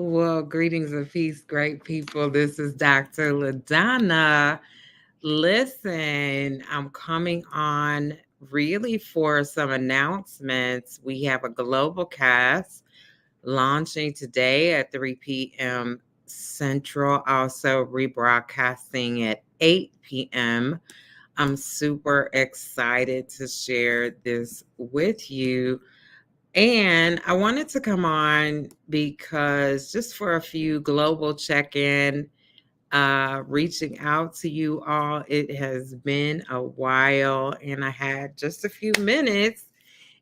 Well, greetings and peace, great people. This is Dr. LaDonna. Listen, I'm coming on really for some announcements. We have a global cast launching today at 3 p.m. Central, also rebroadcasting at 8 p.m. I'm super excited to share this with you. And I wanted to come on because just for a few global check-in, reaching out to you all. It has been a while and I had just a few minutes.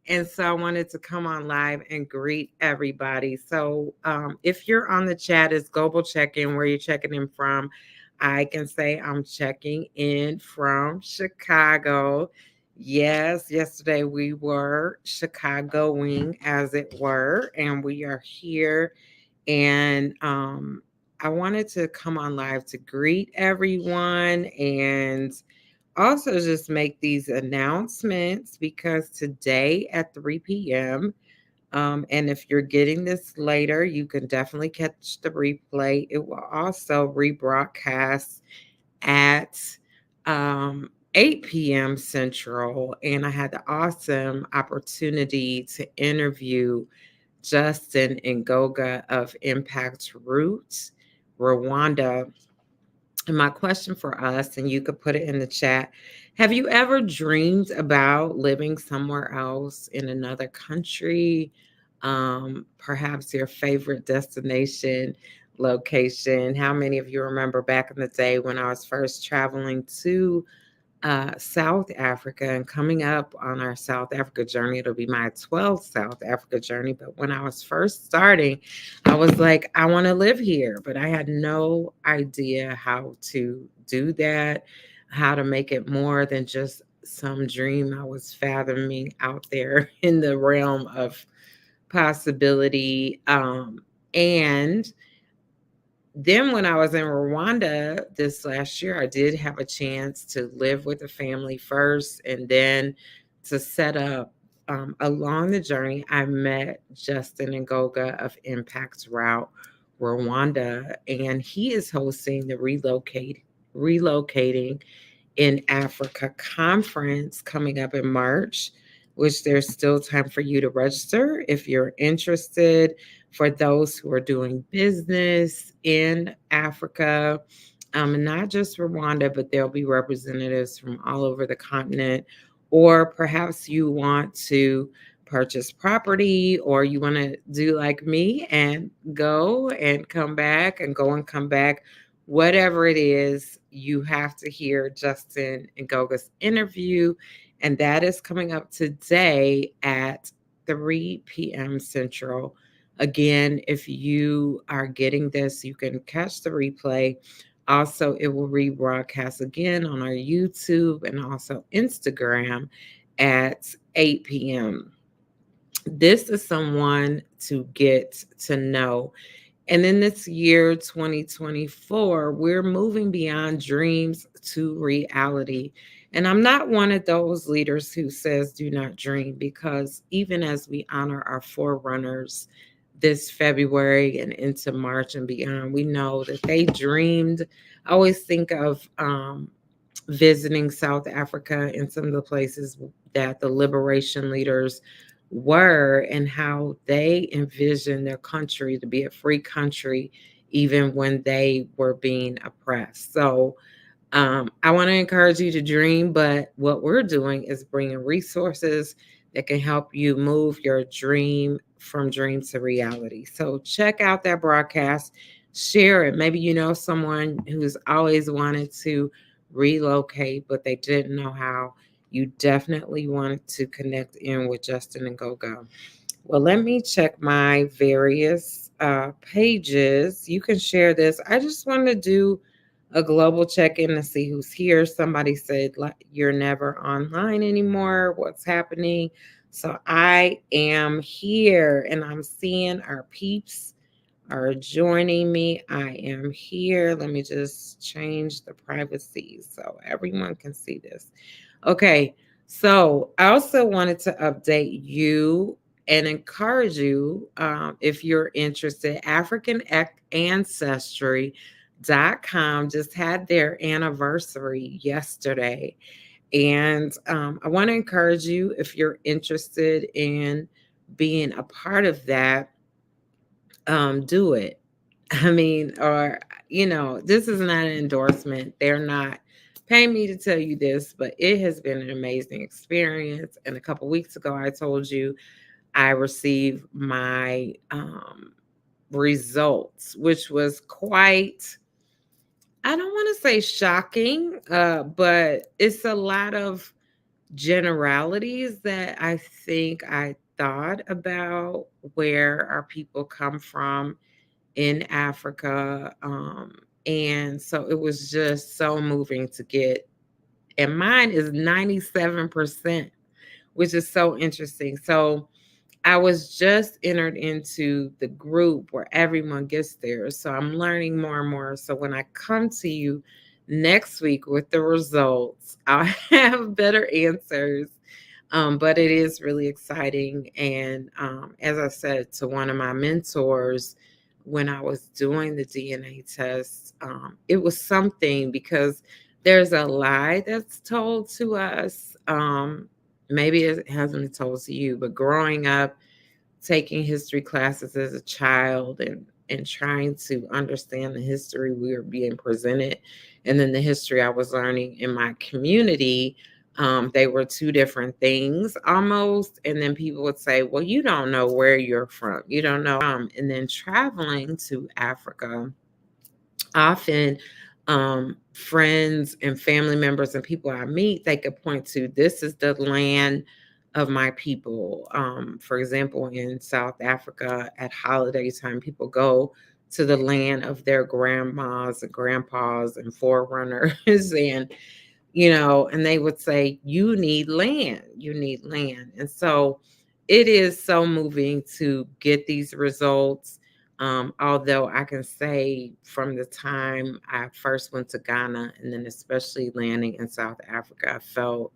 And so I wanted to come on live and greet everybody. So if you're on the chat, it's global check-in, where you're checking in from. I can say I'm checking in from Chicago. Yes, yesterday we were Chicagoing, as it were, and we are here. And I wanted to come on live to greet everyone and also just make these announcements because today at 3 p.m., and if you're getting this later, you can definitely catch the replay. It will also rebroadcast at 8 p.m. Central. And I had the awesome opportunity to interview Justin Ngoga of Impact Roots, Rwanda. And my question for us, and you could put it in the chat, have you ever dreamed about living somewhere else in another country? Perhaps your favorite destination location. How many of you remember back in the day when I was first traveling to South Africa and coming up on our South Africa journey? It'll be my 12th South Africa journey. But when I was first starting, I was like, I want to live here, but I had no idea how to do that, how to make it more than just some dream I was fathoming out there in the realm of possibility. And then when I was in Rwanda this last year, I did have a chance to live with a family first and then to set up. Along the journey, I met Justin Ngoga of Impact Route Rwanda, and he is hosting the Relocating in Africa conference coming up in March, which there's still time for you to register if you're interested. For those who are doing business in Africa, and not just Rwanda, but there'll be representatives from all over the continent. Or perhaps you want to purchase property, or you want to do like me and go and come back and go and come back. Whatever it is, you have to hear Justin and Goga's interview. And that is coming up today at 3 p.m. Central. Again, if you are getting this, you can catch the replay. Also, it will rebroadcast again on our YouTube and also Instagram at 8 p.m. This is someone to get to know. And in this year, 2024, we're moving beyond dreams to reality. And I'm not one of those leaders who says do not dream, because even as we honor our forerunners this February and into March and beyond, we know that they dreamed. I always think of visiting South Africa and some of the places that the liberation leaders were and how they envisioned their country to be a free country even when they were being oppressed. So I want to encourage you to dream, but what we're doing is bringing resources that can help you move your dream from dream to reality. So check out that broadcast, share it. Maybe you know someone who's always wanted to relocate, but they didn't know how. You definitely want to connect in with Justin and Go. Well, let me check my various pages. You can share this. I just want to do a global check in to see who's here. Somebody said, you're never online anymore. What's happening? So I am here and I'm seeing our peeps are joining me. I am here. Let me just change the privacy so everyone can see this. Okay. So I also wanted to update you and encourage you, if you're interested, African Ancestry.com just had their anniversary yesterday. And I want to encourage you, if you're interested in being a part of that, do it. I mean, or, this is not an endorsement. They're not paying me to tell you this, but it has been an amazing experience. And a couple weeks ago, I told you I received my results, which was quite, I don't want to say shocking, but it's a lot of generalities that I think I thought about where our people come from in Africa. And so it was just so moving to get, and mine is 97%, which is so interesting. So I was just entered into the group where everyone gets there. So I'm learning more and more. So when I come to you next week with the results, I'll have better answers. But it is really exciting. And as I said to one of my mentors, when I was doing the DNA test, it was something because there's a lie that's told to us. Maybe it hasn't been told to you, but growing up, taking history classes as a child and trying to understand the history we were being presented, and then the history I was learning in my community, they were two different things almost. And then people would say, well, you don't know where you're from, you don't know. And then traveling to Africa, often friends and family members and people I meet, they could point to, this is the land of my people. For example, in South Africa at holiday time, people go to the land of their grandmas and grandpas and forerunners and they would say, you need land, you need land. And so it is so moving to get these results. Although I can say from the time I first went to Ghana and then especially landing in South Africa, I felt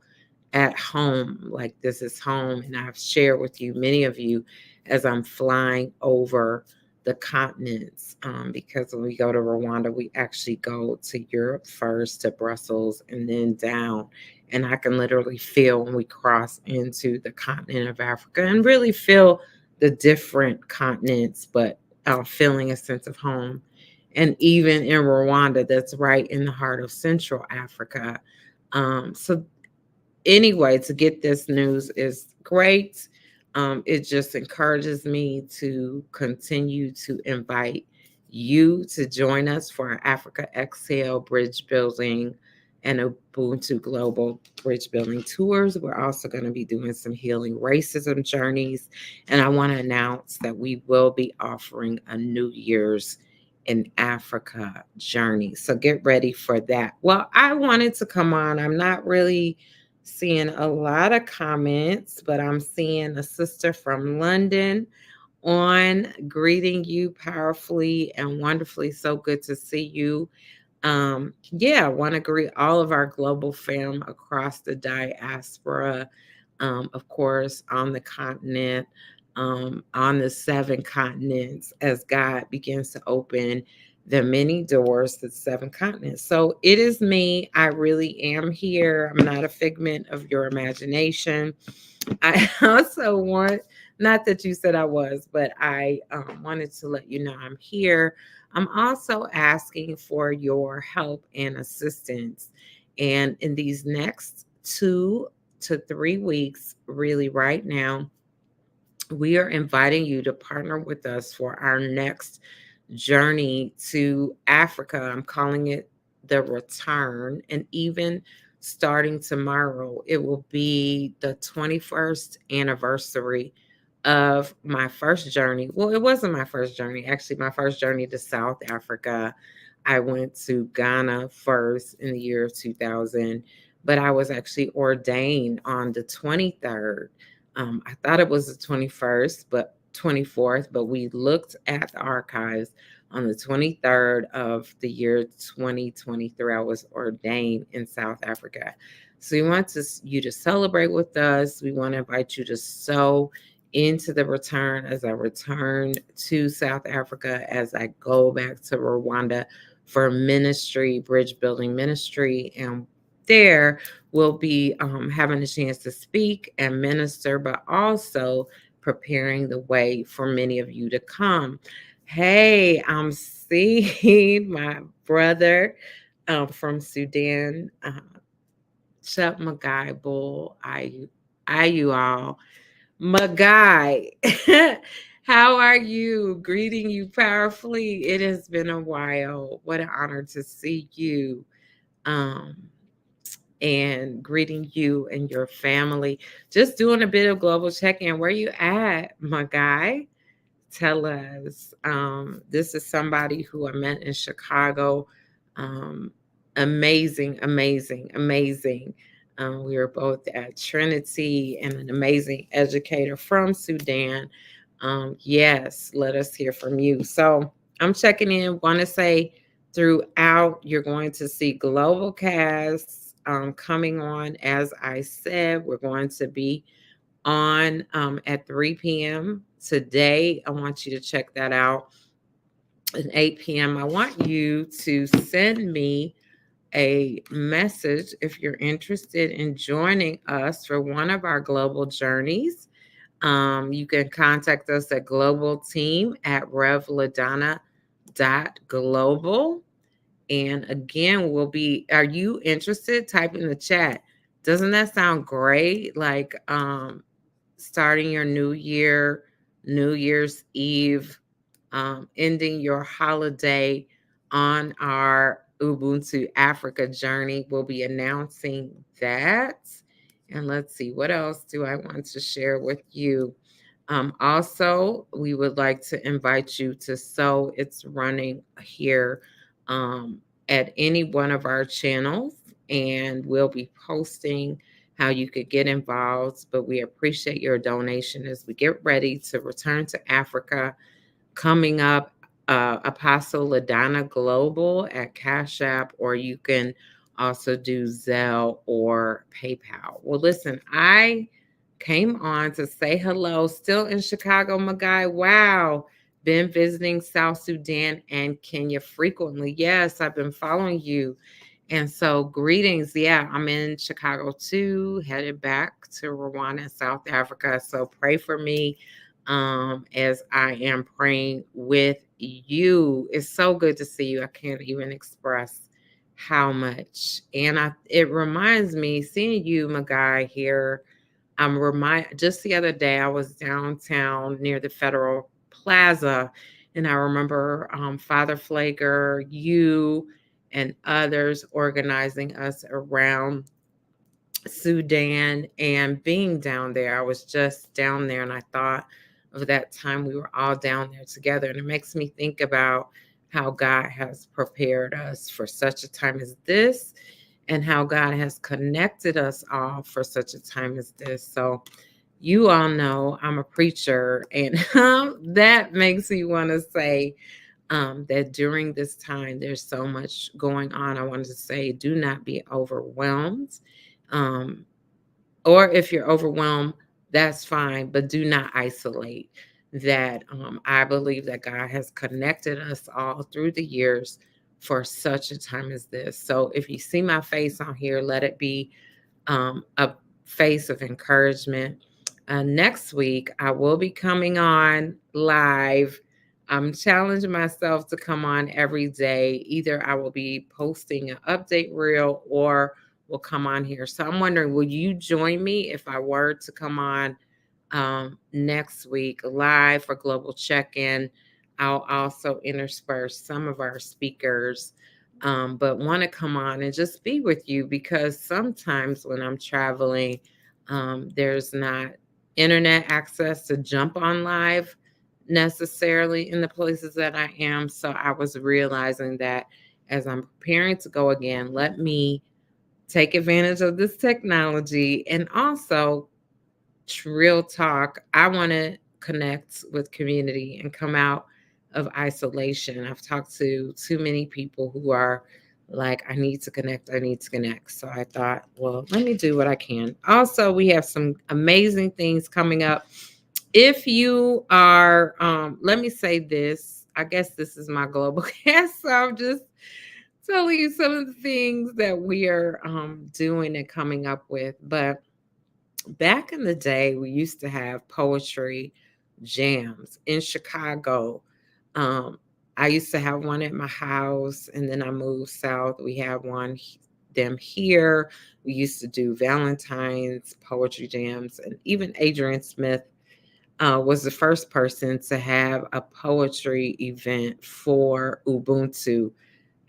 at home, like this is home. And I've shared with you, many of you, as I'm flying over the continents, because when we go to Rwanda, we actually go to Europe first, to Brussels, and then down. And I can literally feel when we cross into the continent of Africa and really feel the different continents, but feeling a sense of home. And even in Rwanda, that's right in the heart of Central Africa. So anyway, to get this news is great. It just encourages me to continue to invite you to join us for our Africa Exhale Bridge Building and Ubuntu Global Bridge Building tours. We're also going to be doing some healing racism journeys. And I want to announce that we will be offering a New Year's in Africa journey. So get ready for that. Well, I wanted to come on. I'm not really seeing a lot of comments, but I'm seeing a sister from London on, greeting you powerfully and wonderfully. So good to see you. I want to greet all of our global fam across the diaspora, of course, on the continent, on the 7 continents, as God begins to open the many doors to the 7 continents. So it is me. I really am here. I'm not a figment of your imagination. I also want, not that you said I was, but I wanted to let you know I'm here. I'm also asking for your help and assistance. And in these next 2 to 3 weeks, really right now, we are inviting you to partner with us for our next journey to Africa. I'm calling it the return. And even starting tomorrow, it will be the 21st anniversary of my first journey. Well, it wasn't my first journey. Actually, my first journey to South Africa, I went to Ghana first in the year of 2000, but I was actually ordained on the 23rd. I thought it was the 21st, but 24th, but we looked at the archives on the 23rd of the year 2023. I was ordained in South Africa. So we want you to celebrate with us. We want to invite you to sow into the return, as I return to South Africa, as I go back to Rwanda for ministry, bridge building ministry. And there we'll be having a chance to speak and minister, but also preparing the way for many of you to come. Hey, I'm seeing my brother from Sudan, Chuck McGuy Bull. I you all. Magai, how are you? Greeting you powerfully. It has been a while. What an honor to see you. Um, and greeting you and your family. Just doing a bit of global check-in. Where you at, Magai? Tell us. This is somebody who I met in Chicago. Um, amazing, amazing, amazing. We were both at Trinity and an amazing educator from Sudan. Yes, let us hear from you. So I'm checking in. Want to say throughout, you're going to see Globalcast coming on. As I said, we're going to be on at 3 p.m. today. I want you to check that out. At 8 p.m., I want you to send me a message if you're interested in joining us for one of our global journeys. You can contact us at globalteam@revladonna.global. And again, are you interested? Type in the chat. Doesn't that sound great? Like starting your new year, New Year's Eve, ending your holiday on our Ubuntu Africa journey. We'll be announcing that. And let's see, what else do I want to share with you? Also, we would like to invite you to sew. It's running here um, at any one of our channels, and we'll be posting how you could get involved. But we appreciate your donation as we get ready to return to Africa. Coming up, Apostle LaDonna Global at Cash App, or you can also do Zelle or PayPal. Well, listen, I came on to say hello, still in Chicago, Magai. Wow. Been visiting South Sudan and Kenya frequently. Yes, I've been following you. And so, greetings. Yeah, I'm in Chicago too, headed back to Rwanda, South Africa. So, pray for me as I am praying with you. It's so good to see you. I can't even express how much. And it reminds me, seeing you, Magai, here. Just the other day I was downtown near the Federal Plaza, and I remember Father Flager, you, and others organizing us around Sudan and being down there. I was just down there and I thought of that time we were all down there together. And it makes me think about how God has prepared us for such a time as this and how God has connected us all for such a time as this. So, you all know I'm a preacher, and that makes me want to say that during this time, there's so much going on. I wanted to say, do not be overwhelmed. Um, or if you're overwhelmed, that's fine, but do not isolate. That I believe that God has connected us all through the years for such a time as this. So if you see my face on here, let it be a face of encouragement. Next week, I will be coming on live. I'm challenging myself to come on every day. Either I will be posting an update reel or will come on here. So I'm wondering, will you join me if I were to come on next week live for Global Check-in? I'll also intersperse some of our speakers, but want to come on and just be with you because sometimes when I'm traveling, there's not internet access to jump on live necessarily in the places that I am. So I was realizing that as I'm preparing to go again, let me take advantage of this technology. And also, real talk, I want to connect with community and come out of isolation. I've talked to too many people who are like, I need to connect, I need to connect. So I thought, well, let me do what I can. Also, we have some amazing things coming up If you are, let me say this. I guess this is my global cast, so I'm just telling you some of the things that we are doing and coming up with. But back in the day, we used to have poetry jams in Chicago. Um, I used to have one at my house, and then I moved south. We have one them here. We used to do Valentine's poetry jams, and even Adrian Smith was the first person to have a poetry event for Ubuntu.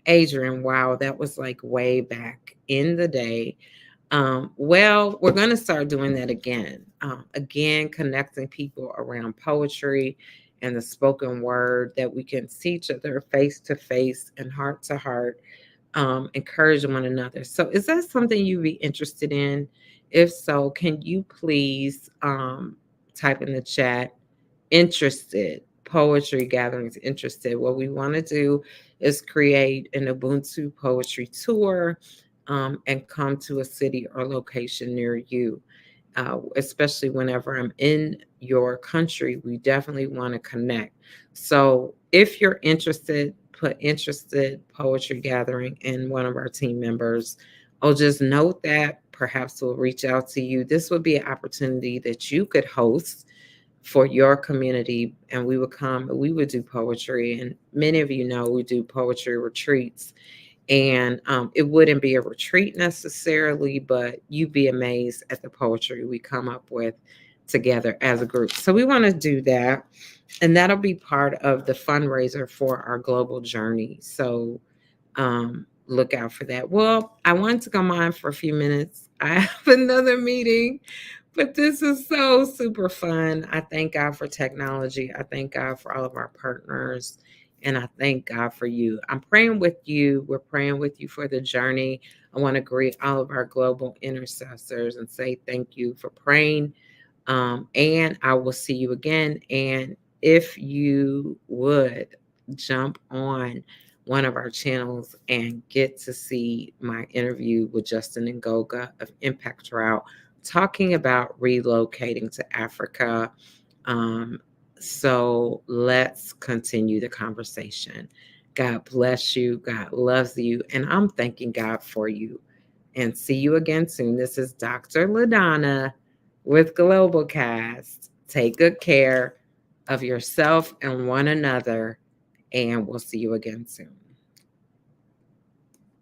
Adrian, wow, that was like way back in the day. Well, we're going to start doing that again. Again, connecting people around poetry and the spoken word, that we can see each other face to face and heart to heart, encourage one another. So, is that something you'd be interested in? If so, can you please type in the chat, interested, poetry gatherings interested? What we want to do is create an Ubuntu poetry tour, and come to a city or location near you. Especially whenever I'm in your country, we definitely want to connect. So if you're interested, put interested poetry gathering, and one of our team members, I'll just note that perhaps we'll reach out to you. This would be an opportunity that you could host for your community, and we would come, we would do poetry. And many of you know we do poetry retreats, and it wouldn't be a retreat necessarily, but you'd be amazed at the poetry we come up with together as a group. So we want to do that, and that'll be part of the fundraiser for our global journey. So look out for that. Well, I wanted to come on for a few minutes. I have another meeting, but this is so super fun. I thank God for technology. I thank God for all of our partners. And I thank God for you. I'm praying with you. We're praying with you for the journey. I want to greet all of our global intercessors and say thank you for praying. And I will see you again. And if you would jump on one of our channels and get to see my interview with Justin and Goga of Impact Route, talking about relocating to Africa. Um, so let's continue the conversation. God bless you. God loves you. And I'm thanking God for you. And see you again soon. This is Dr. LaDonna with Globalcast. Take good care of yourself and one another. And we'll see you again soon.